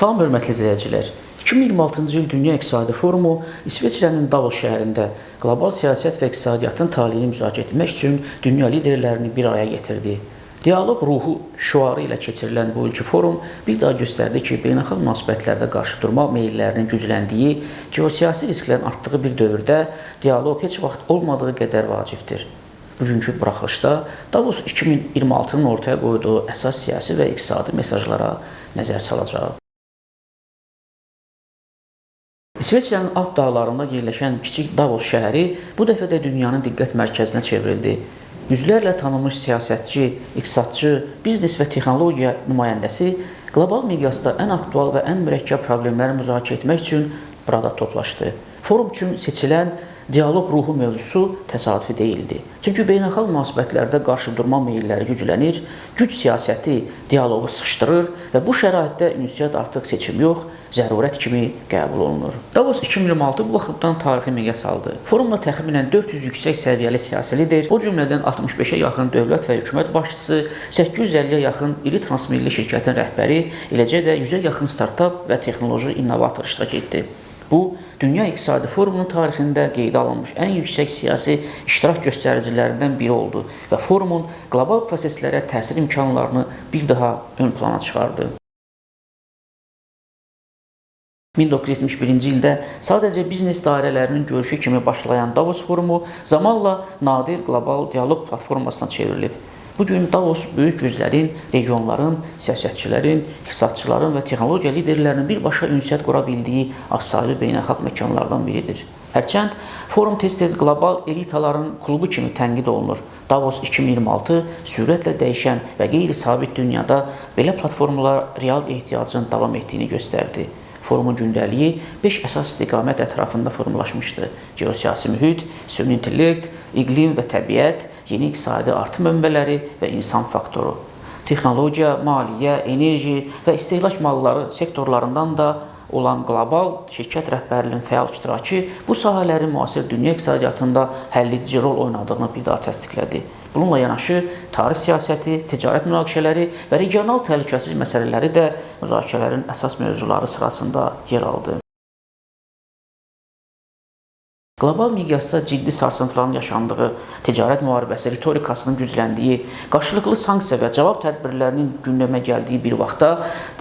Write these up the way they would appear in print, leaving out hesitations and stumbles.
Salam hörmətli izləyicilər. 2026-cı il Dünya İqtisadi Forumu İsveçrənin Davos şəhərində qlobal siyasət və iqtisadiyyatın taleyini müzakirə etmək üçün dünya liderlərini bir araya gətirdi. Dialoq ruhu şüarı ilə keçirilən bu ilki forum bir daha göstərdi ki, beynəlxalq münasibətlərdə qarşıdurma meyllərinin gücləndiyi, geosiyasi risklərin artdığı bir dövrdə dialoq heç vaxt olmadığı qədər vacibdir. Bugünkü buraxılışda Davos 2026-nın ortaya qoyduğu əsas siyasi və iqtisadi mesajlara nəzər salacaq. İsveçrənin Alp dağlarında yerləşən kiçik Davos şəhəri bu dəfə də dünyanın diqqət mərkəzinə çevrildi. Yüzlərlə tanınmış siyasətçi, iqtisadçı, biznes və texnologiya nümayəndəsi qlobal miqyasda ən aktual və ən mürəkkəb problemləri müzakirə etmək üçün burada toplaşdı. Forum üçün seçilən dialoq ruhu mövzusu təsadüfi deyildi. Çünki beynəlxalq münasibətlərdə qarşıdurma meylləri güclənir, güc siyasəti dialoqu sıxışdırır və bu şəraitdə ünsiyyət artıq seçim yox, zərurət kimi qəbul olunur. Davos 2026 bu baxımdan tarixi miqyas aldı. Forumda təxminən 400 yüksək səviyyəli siyasi lider, o cümlədən 65-ə yaxın dövlət və hökumət başçısı, 850-yə yaxın iri transmilli şirkətin rəhbəri, eləcə də 100-ə yaxın startap və texnoloji innovator iştirak etdi. Bu, Dünya İqtisadi Forumunun tarixində qeydə alınmış ən yüksək siyasi iştirak göstəricilərindən biri oldu və forumun qlobal proseslərə təsir imkanlarını bir daha ön plana çıxardı. 1971-ci ildə sadəcə biznes dairələrinin görüşü kimi başlayan Davos forumu zamanla nadir qlobal dialoq platformasına çevrilib. Bugün Davos böyük güclərin, regionların, siyasətçilərin, iqtisadçıların və texnologiya liderlərinin birbaşa ünsiyyət qura bildiyi azsaylı beynəlxalq məkanlardan biridir. Hərçənd forum tez-tez qlobal elitaların klubu kimi tənqid olunur. Davos 2026 sürətlə dəyişən və qeyri-sabit dünyada belə platformalara real ehtiyacın davam etdiyini göstərdi. Forumun gündəliyi 5 əsas istiqamət ətrafında formalaşmışdı. Geosiyasi mühit, süni intellekt, iqlim və təbiət, yeni iqtisadi artım mənbələri və insan faktoru. Texnologiya, maliyyə, enerji və istehlak malları sektorlarından da olan qlobal şirkət rəhbərliyinin fəal iştirakı bu sahələrin müasir dünya iqtisadiyyatında həlledici rol oynadığını bir daha təsdiqlədi. Bununla yanaşı, tarif siyasəti, ticarət münaqişələri və regional təhlükəsizlik məsələləri də müzakirələrin əsas mövzuları sırasında yer aldı. Qlobal miqyasda ciddi sarsıntıların yaşandığı, ticarət müharibəsi ritorikasının gücləndiyi, qarşılıqlı sanksiya və cavab tədbirlərinin gündəmə gəldiyi bir vaxtda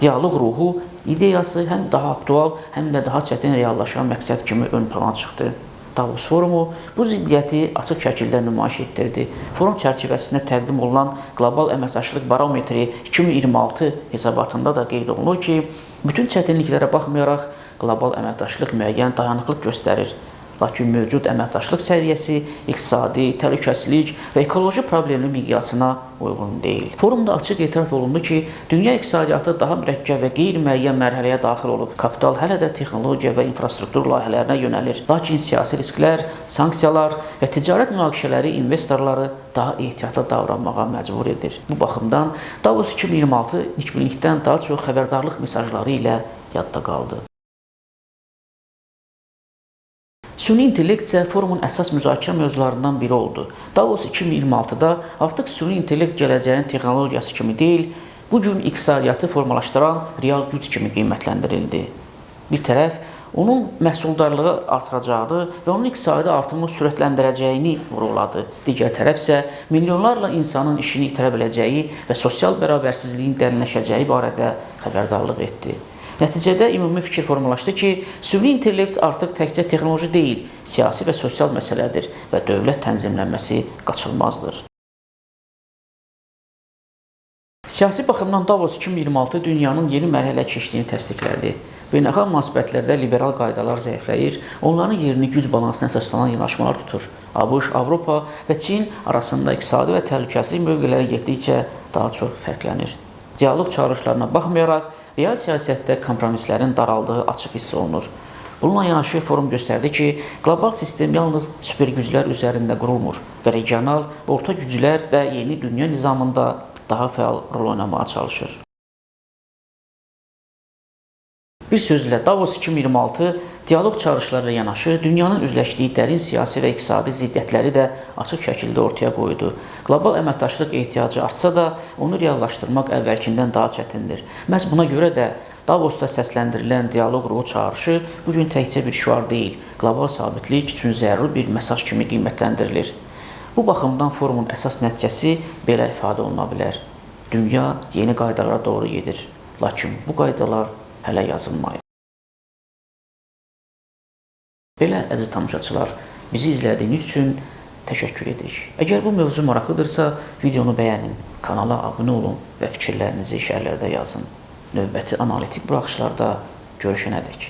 dialoq ruhu ideyası həm daha aktual, həm də daha çətin reallaşan məqsəd kimi ön plana çıxdı. Davos forumu bu ziddiyyəti açıq şəkildə nümayiş etdirdi. Forum çərçivəsində təqdim olunan Qlobal Əməkdaşlıq Barometri 2026 hesabatında da qeyd olunur ki, bütün çətinliklərə baxmayaraq qlobal əməkdaşlıq müəyyən dayanıqlıq göstərir. Lakin mövcud əməkdaşlıq səviyyəsi iqtisadi, təhlükəsizlik və ekoloji problemli miqyasına uyğun deyil. Forumda açıq etiraf olundu ki, dünya iqtisadiyyatı daha mürəkkəb və qeyri-müəyyən mərhələyə daxil olub. Kapital hələ də texnologiya və infrastruktur layihələrinə yönəlir. Lakin siyasi risklər, sanksiyalar və ticarət münaqişələri investorları daha ehtiyatlı davranmağa məcbur edir. Bu baxımdan Davos 2026 nikbinlikdən daha çox xəbərdarlıq mesajları ilə yadda qaldı. Süni intellekt isə forumun əsas müzakirə mövzularından biri oldu. Davos 2026-da artıq süni intellekt gələcəyin texnologiyası kimi deyil, bu gün iqtisadiyyatı formalaşdıran real güc kimi qiymətləndirildi. Bir tərəf, onun məhsuldarlığı artıracağını və onun iqtisadi artımı sürətləndirəcəyini vurğuladı. Digər tərəf isə milyonlarla insanın işini itirə biləcəyi və sosial bərabərsizliyin dərinləşəcəyi barədə xəbərdarlıq etdi. Nəticədə ümumi fikir formalaşdı ki, süni intellekt artıq təkcə texnoloji deyil, siyasi və sosial məsələdir və dövlət tənzimlənməsi qaçılmazdır. Siyasi baxımdan Davos 2026 dünyanın yeni mərhələyə keçdiyini təsdiqlədi. Beynəlxalq münasibətlərdə liberal qaydalar zəifləyir, onların yerini güc balansına əsaslanan yanaşmalar tutur. ABŞ, Avropa və Çin arasında iqtisadi və təhlükəsizlik mövqeləri getdikcə daha çox fərqlənir. Dialoq çağırışlarına baxmayaraq, real siyasətdə kompromislərin daraldığı açıq hiss olunur. Bununla yanaşı forum göstərdi ki, qlobal sistem yalnız süpergüclər üzərində qurulmur və regional, orta güclər də yeni dünya nizamında daha fəal rol oynamağa çalışır. Bir sözlə, Davos 2026 dialoq çağırışlarıyla yanaşı dünyanın üzləşdiyi dərin siyasi və iqtisadi ziddiyyətləri də açıq şəkildə ortaya qoydu. Qlobal əməkdaşlıq ehtiyacı artsa da, onu reallaşdırmaq əvvəlkindən daha çətindir. Məhz buna görə də Davosda səsləndirilən dialoq ruhu çağırışı bu gün təkcə bir şüar deyil, qlobal sabitlik üçün zəruri bir mesaj kimi qiymətləndirilir. Bu baxımdan forumun əsas nəticəsi belə ifadə oluna bilər. Dünya yeni qaydalara doğru gedir, lakin bu qaydalar hələ yazılmayıb. Belə əziz tamaşaçılar, bizi izlədiyiniz üçün təşəkkür edirik. Əgər bu mövzu maraqlıdırsa, videonu bəyənin, kanala abunə olun və fikirlərinizi şərhlərdə yazın. Növbəti analitik buraxışlarda görüşənədək.